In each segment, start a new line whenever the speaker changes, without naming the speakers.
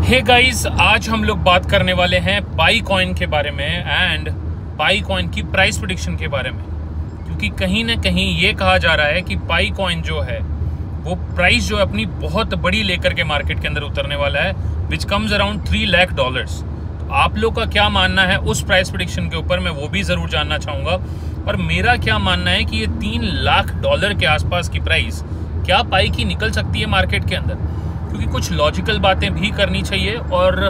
Hey guys, आज हम लोग बात करने वाले हैं पाई कॉइन के बारे में एंड पाई कॉइन की प्राइस प्रेडिक्शन के बारे में, क्योंकि कहीं ना कहीं ये कहा जा रहा है कि पाई कॉइन जो है वो प्राइस जो है अपनी बहुत बड़ी लेकर के मार्केट के अंदर उतरने वाला है, विच कम्स अराउंड $3 लाख। तो आप लोग का क्या मानना है उस प्राइस प्रेडिक्शन के ऊपर, मैं वो भी ज़रूर जानना चाहूँगा। और मेरा क्या मानना है कि ये $3 लाख के आसपास की प्राइस क्या पाई की निकल सकती है मार्केट के अंदर, क्योंकि कुछ लॉजिकल बातें भी करनी चाहिए और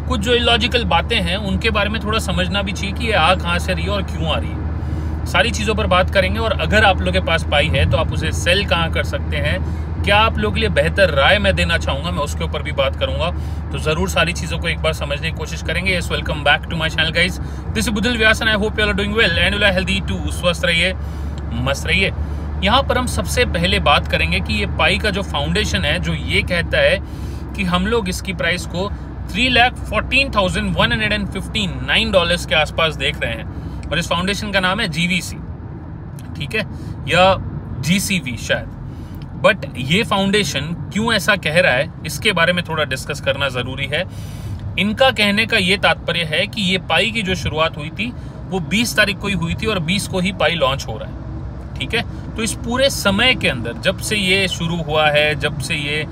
कुछ जो इलॉजिकल बातें हैं उनके बारे में थोड़ा समझना भी चाहिए कि ये आ कहाँ से रही है और क्यों आ रही है। सारी चीज़ों पर बात करेंगे। और अगर आप लोगों के पास पाई है तो आप उसे सेल कहाँ कर सकते हैं, क्या आप लोगों के लिए बेहतर राय मैं देना चाहूँगा, मैं उसके ऊपर भी बात करूँगा। तो ज़रूर सारी चीज़ों को एक बार समझने की कोशिश करेंगे। Yes, welcome back to my channel guys, this is Budal Vyas and I hope you are doing well and you are healthy too. स्वस्थ रहिए, मस्त रहिए। यहाँ पर हम सबसे पहले बात करेंगे कि ये पाई का जो फाउंडेशन है जो ये कहता है कि हम लोग इसकी प्राइस को $3,14,159 के आसपास देख रहे हैं, और इस फाउंडेशन का नाम है GVC, ठीक है, या GCV शायद। बट ये फाउंडेशन क्यों ऐसा कह रहा है इसके बारे में थोड़ा डिस्कस करना ज़रूरी है। इनका कहने का ये तात्पर्य है कि ये पाई की जो शुरुआत हुई थी वो 20 तारीख को ही हुई थी और 20 को ही पाई लॉन्च हो रहा है, ठीक है। तो इस पूरे समय के अंदर जब से ये शुरू हुआ है, जब से ये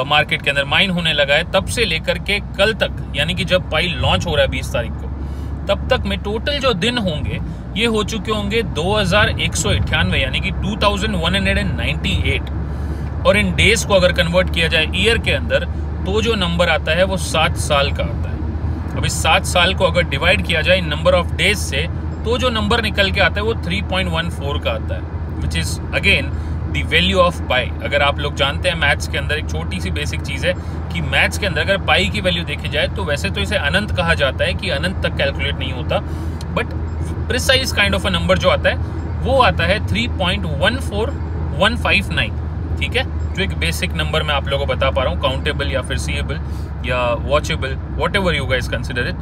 मार्केट के अंदर माइन होने लगा है, तब से लेकर के कल तक, यानी कि जब पाई लॉन्च हो रहा है 20 तारीख को, तब तक में टोटल जो दिन होंगे ये हो चुके होंगे 2198, यानी कि 2198। और इन डेज को अगर कन्वर्ट किया जाए ईयर के अंदर तो जो नंबर आता है वो 7 साल का आता है। अब इस 7 साल को अगर डिवाइड किया जाए इन नंबर ऑफ डेज से तो जो नंबर निकल के आता है वो 3.14 का आता है, which is again the value of pi. अगर आप लोग जानते हैं मैथ्स के अंदर एक छोटी सी बेसिक चीज़ है कि मैथ्स के अंदर अगर पाई की वैल्यू देखी जाए तो वैसे तो इसे अनंत कहा जाता है कि अनंत तक कैलकुलेट नहीं होता, but precise kind of a number जो आता है वो आता है 3.14159, ठीक है, जो एक बेसिक नंबर मैं आप लोगों को बता पा रहा हूँ, काउंटेबल या फिर सीएबल या watchable, what ever you guys consider it.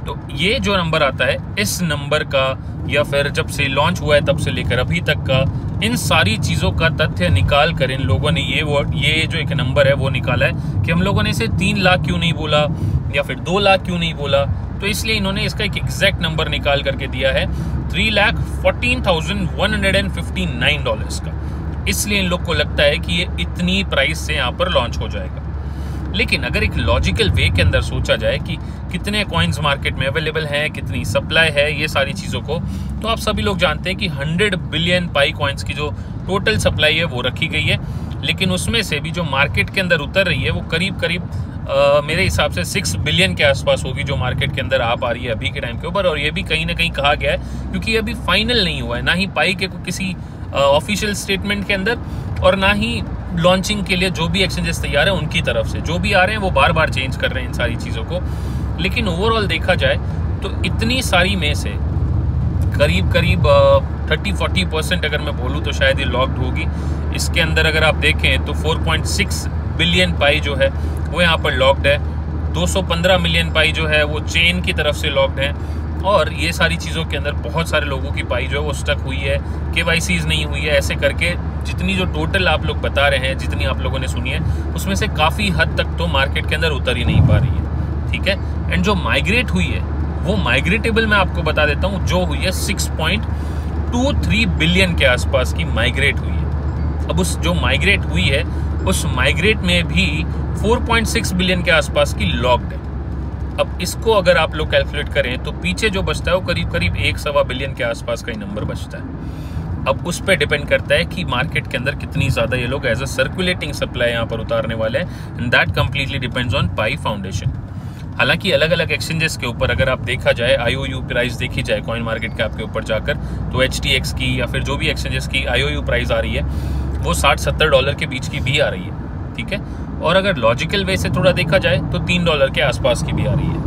तो ये जो नंबर आता है इस नंबर का, या फिर जब से लॉन्च हुआ है तब से लेकर अभी तक का, इन सारी चीज़ों का तथ्य निकाल कर इन लोगों ने ये जो एक नंबर है वो निकाला है कि हम लोगों ने इसे 3 लाख क्यों नहीं बोला या फिर 2 लाख क्यों नहीं बोला। तो इसलिए इन्होंने इसका एक एग्जैक्ट नंबर निकाल करके दिया है $3,14,159 का। इसलिए इन लोग को लगता है कि ये इतनी प्राइस से यहाँ पर लॉन्च हो जाएगा। लेकिन अगर एक लॉजिकल वे के अंदर सोचा जाए कि कितने कॉइन्स मार्केट में अवेलेबल हैं, कितनी सप्लाई है, ये सारी चीज़ों को, तो आप सभी लोग जानते हैं कि 100 बिलियन पाई कॉइन्स की जो टोटल सप्लाई है वो रखी गई है। लेकिन उसमें से भी जो मार्केट के अंदर उतर रही है वो करीब मेरे हिसाब से 6 बिलियन के आसपास होगी, जो मार्केट के अंदर आ पा रही है अभी के टाइम के ऊपर। और ये भी कहीं ना कहीं कहा गया है, क्योंकि अभी फाइनल नहीं हुआ है, ना ही पाई के किसी ऑफिशियल स्टेटमेंट के अंदर और ना ही लॉन्चिंग के लिए जो भी एक्सचेंजेस तैयार हैं उनकी तरफ से, जो भी आ रहे हैं वो बार बार चेंज कर रहे हैं इन सारी चीज़ों को। लेकिन ओवरऑल देखा जाए तो इतनी सारी में से करीब 30-40% अगर मैं बोलूँ तो शायद ये लॉक्ड होगी। इसके अंदर अगर आप देखें तो 4.6 बिलियन पाई जो है वो यहाँ पर लॉक्ड है, 215 मिलियन पाई जो है वो चेन की तरफ से लॉक्ड है, और ये सारी चीज़ों के अंदर बहुत सारे लोगों की पाई जो है वो स्टक हुई है, KYCs नहीं हुई है। ऐसे करके जितनी जो टोटल आप लोग बता रहे हैं, जितनी आप लोगों ने सुनी है, उसमें से काफ़ी हद तक तो मार्केट के अंदर उतर ही नहीं पा रही है, ठीक है। एंड जो माइग्रेट हुई है वो माइग्रेटेबल मैं आपको बता देता हूँ, जो हुई है 6.23 बिलियन के आसपास की माइग्रेट हुई है। अब उस जो माइग्रेट हुई है उस माइग्रेट में भी 4.6 बिलियन के आसपास की लॉक्ड है। अब इसको अगर आप लोग कैलकुलेट करें तो पीछे जो बचता है वो करीब 1.25 बिलियन के आसपास का ही नंबर बचता है। अब उस पर डिपेंड करता है कि मार्केट के अंदर कितनी ज़्यादा ये लोग एज अ सर्कुलेटिंग सप्लाई यहाँ पर उतारने वाले हैं, and that completely depends on pi foundation. हालांकि अलग अलग एक्सचेंजेस के ऊपर अगर आप देखा जाए, IOU प्राइस देखी जाए कॉइन मार्केट कैप के ऊपर जाकर, तो HTX की या फिर जो भी एक्सचेंजेस की IOU प्राइस आ रही है वो $60-70 के बीच की भी आ रही है, ठीक है। और अगर लॉजिकल वे से थोड़ा देखा जाए तो $3 के आसपास की भी आ रही है।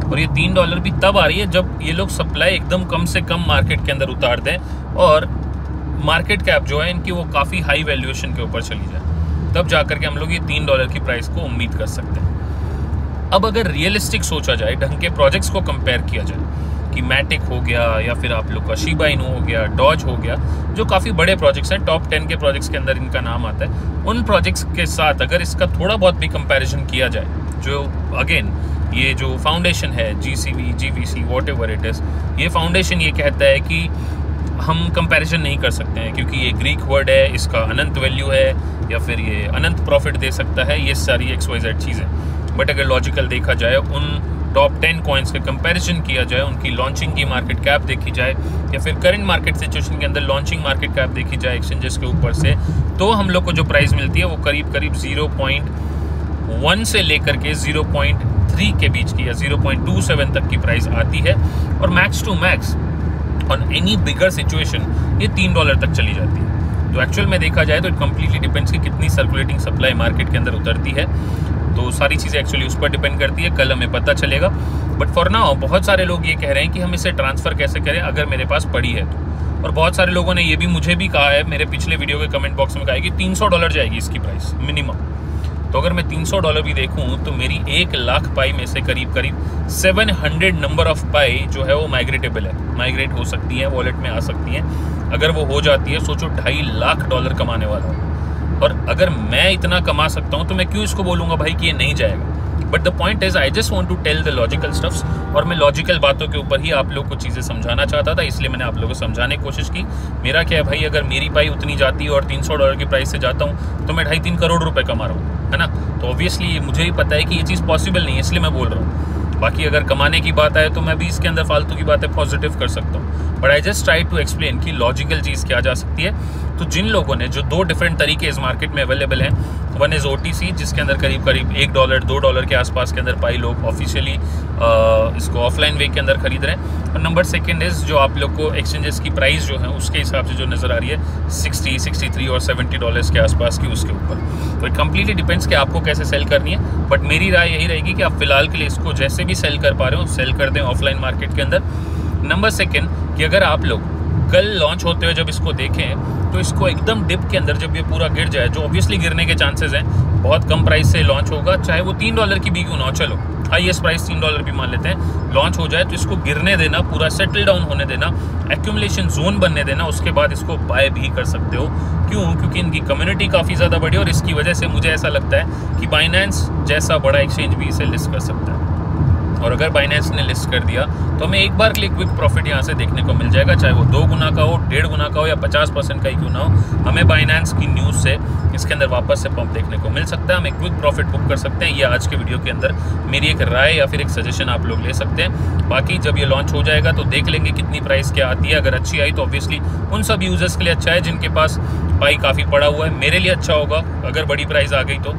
और ये $3 भी तब आ रही है जब ये लोग सप्लाई एकदम कम से कम मार्केट के अंदर उतार दें और मार्केट कैप जो है इनकी वो काफ़ी हाई वैल्यूएशन के ऊपर चली जाए, तब जाकर के हम लोग ये $3 की प्राइस को उम्मीद कर सकते हैं। अब अगर रियलिस्टिक सोचा जाए, ढंग के प्रोजेक्ट्स को कंपेयर किया जाए कि मैटिक हो गया या फिर आप लोग का शिबा इनू हो गया, डॉज हो गया, जो काफ़ी बड़े प्रोजेक्ट्स हैं, टॉप 10 के प्रोजेक्ट्स के अंदर इनका नाम आता है, उन प्रोजेक्ट्स के साथ अगर इसका थोड़ा बहुत भी कंपैरिजन किया जाए जो अगेन ये जो फाउंडेशन है GCV, GVC, what ever it is, ये फाउंडेशन ये कहता है कि हम कंपैरिजन नहीं कर सकते हैं क्योंकि ये ग्रीक वर्ड है, इसका अनंत वैल्यू है या फिर ये अनंत प्रॉफिट दे सकता है, ये सारी XYZ चीज़ें। बट अगर लॉजिकल देखा जाए, उन टॉप 10 कॉइन्स का कंपैरिजन किया जाए, उनकी लॉन्चिंग की मार्केट कैप देखी जाए या फिर करंट मार्केट सिचुएशन के अंदर लॉन्चिंग मार्केट कैप देखी जाए एक्सचेंजेस के ऊपर से, तो हम लोग को जो प्राइस मिलती है वो करीब 0.1 से लेकर के 0.3 के बीच की या 0.27 तक की प्राइस आती है। और max to max on any bigger situation ये $3 तक चली जाती है। तो एक्चुअल में देखा जाए तो इट कम्प्लीटली डिपेंड्स कि कितनी सर्कुलेटिंग सप्लाई मार्केट के अंदर उतरती है। तो सारी चीज़ें एक्चुअली उस पर डिपेंड करती है, कल हमें पता चलेगा। बट फॉर नाउ बहुत सारे लोग ये कह रहे हैं कि हम इसे ट्रांसफ़र कैसे करें अगर मेरे पास पड़ी है तो। और बहुत सारे लोगों ने ये भी मुझे भी कहा है, मेरे पिछले वीडियो के कमेंट बॉक्स में कहा है कि $300 जाएगी इसकी प्राइस मिनिमम। तो अगर मैं $300 भी देखूं तो मेरी 1 लाख पाई में से करीब 700 नंबर ऑफ पाई जो है वो माइग्रेटेबल है, माइग्रेट हो सकती है, वॉलेट में आ सकती है। अगर वो हो जाती है, सोचो $2.5 लाख कमाने वाला हूँ। और अगर मैं इतना कमा सकता हूँ तो मैं क्यों इसको बोलूँगा भाई कि ये नहीं जाएगा। But the point is I just want to tell the logical stuffs, और मैं लॉजिकल बातों के ऊपर ही आप लोग को चीज़ें समझाना चाहता था, इसलिए मैंने आप लोगों को समझाने की कोशिश की। मेरा क्या है भाई, अगर मेरी पाई उतनी जाती है और $300 की प्राइस से जाता हूँ तो मैं 2.5-3 करोड़ रुपए कमा रहा हूँ, है ना। तो ऑब्वियसली मुझे ही पता है कि ये चीज़ पॉसिबल नहीं है, इसलिए मैं बोल रहा हूँ। बाकी अगर कमाने की बात आए तो मैं भी इसके अंदर फालतू की बातें पॉजिटिव कर सकता हूँ, but I just try to explain कि लॉजिकल चीज़ क्या जा सकती है। तो जिन लोगों ने जो 2 डिफरेंट तरीके इस मार्केट में अवेलेबल हैं, वन इज़ OTC जिसके अंदर करीब $1-2 के आसपास के अंदर पाई लोग ऑफिशियली इसको ऑफलाइन वे के अंदर खरीद रहे हैं। और नंबर सेकंड इज़ जो आप लोग को एक्सचेंजेस की प्राइस जो है उसके हिसाब से जो नज़र आ रही है 60, 63 और $70 के आसपास की, उसके ऊपर। तो इट कम्प्लीटली डिपेंड्स कि आपको कैसे सेल करनी है। बट मेरी राय यही रहेगी कि आप फिलहाल के लिए इसको जैसे भी सेल कर पा रहे हो सेल कर दें ऑफलाइन मार्केट के अंदर। नंबर सेकंड कि अगर आप लोग कल लॉन्च होते हुए जब इसको देखें तो इसको एकदम डिप के अंदर जब ये पूरा गिर जाए, जो ऑब्वियसली गिरने के चांसेस हैं, बहुत कम प्राइस से लॉन्च होगा, चाहे वो $3 की भी क्यों ना हो, चलो हाईएस्ट प्राइस $3 भी मान लेते हैं, लॉन्च हो जाए तो इसको गिरने देना, पूरा सेटल डाउन होने देना, एक्यूमुलेशन जोन बनने देना, उसके बाद इसको बाय भी कर सकते हो। क्यों? क्योंकि इनकी कम्युनिटी काफ़ी ज़्यादा बड़ी है और इसकी वजह से मुझे ऐसा लगता है कि बाइनेंस जैसा बड़ा एक्सचेंज भी इसे लिस्ट कर सकता है। और अगर बाइनेंस ने लिस्ट कर दिया तो हमें एक बार के लिए क्विक प्रॉफिट यहाँ से देखने को मिल जाएगा, चाहे वो 2 गुना का हो, 1.5 गुना का हो या 50% का ही क्यों ना हो। हमें बाइनेंस की न्यूज़ से इसके अंदर वापस से पंप देखने को मिल सकता है, हम एक क्विक प्रॉफिट बुक कर सकते हैं। ये आज के वीडियो के अंदर मेरी एक राय या फिर एक सजेशन आप लोग ले सकते हैं। बाकी जब ये लॉन्च हो जाएगा तो देख लेंगे कितनी प्राइस क्या आती है। अगर अच्छी आई तो ऑब्वियसली उन सब यूजर्स के लिए अच्छा है जिनके पास पाई काफ़ी पड़ा हुआ है, मेरे लिए अच्छा होगा अगर बड़ी प्राइस आ गई तो।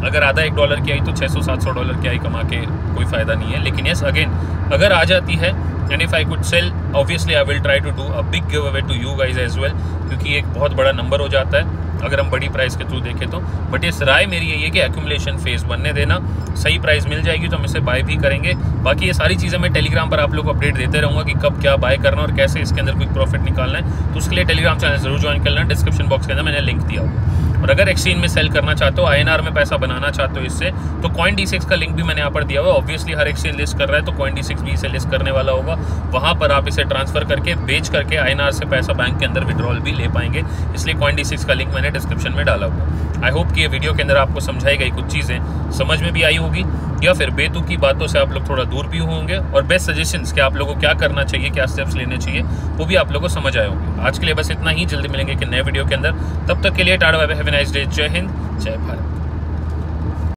अगर आधा $1 की आई तो $600-700 की आई कमा के कोई फ़ायदा नहीं है। लेकिन यस अगेन अगर आ जाती है and if I could sell obviously I will try to do a big giveaway to you guys as well, क्योंकि एक बहुत बड़ा नंबर हो जाता है अगर हम बड़ी प्राइस के थ्रू देखें तो। बट इस राय मेरी यही है कि एक्यूमुलेशन फेज़ बनने देना, सही प्राइस मिल जाएगी तो हम इसे बाय भी करेंगे। बाकी ये सारी चीज़ें मैं टेलीग्राम पर आप लोग को अपडेट देते रहूँगा कि कब क्या बाय करना और कैसे इसके अंदर कोई प्रॉफिट निकालना है। तो उसके लिए टेलीग्राम चैनल जरूर ज्वाइन कर लेना, डिस्क्रिप्शन बॉक्स के अंदर मैंने लिंक दिया होगा। और अगर एक्सचेंज में सेल करना चाहते हो, INR में पैसा बनाना चाहते हो इससे, तो CoinDCX का लिंक भी मैंने यहाँ पर दिया हुआ है। ऑब्वियसली हर एक्सचेंज लिस्ट कर रहा है तो CoinDCX भी इसे लिस्ट करने वाला होगा, वहाँ पर आप इसे ट्रांसफर करके बेच करके INR से पैसा बैंक के अंदर विड्रॉल भी ले पाएंगे। इसलिए CoinDCX का लिंक मैंने डिस्क्रिप्शन में डाला हुआ। आई होप कि ये वीडियो के अंदर आपको समझाई गई कुछ चीज़ें समझ में भी आई होगी, या फिर बेतुकी बातों से आप लोग थोड़ा दूर भी होंगे, और बेस्ट सजेशंस कि आप लोगों को क्या करना चाहिए, क्या स्टेप्स लेने चाहिए, वो भी आप लोगों को समझ आए होंगे। आज के लिए बस इतना ही, जल्दी मिलेंगे कि नए वीडियो के अंदर। तब तक के लिए tata bye bye, have a nice day, जय हिंद, जय भारत।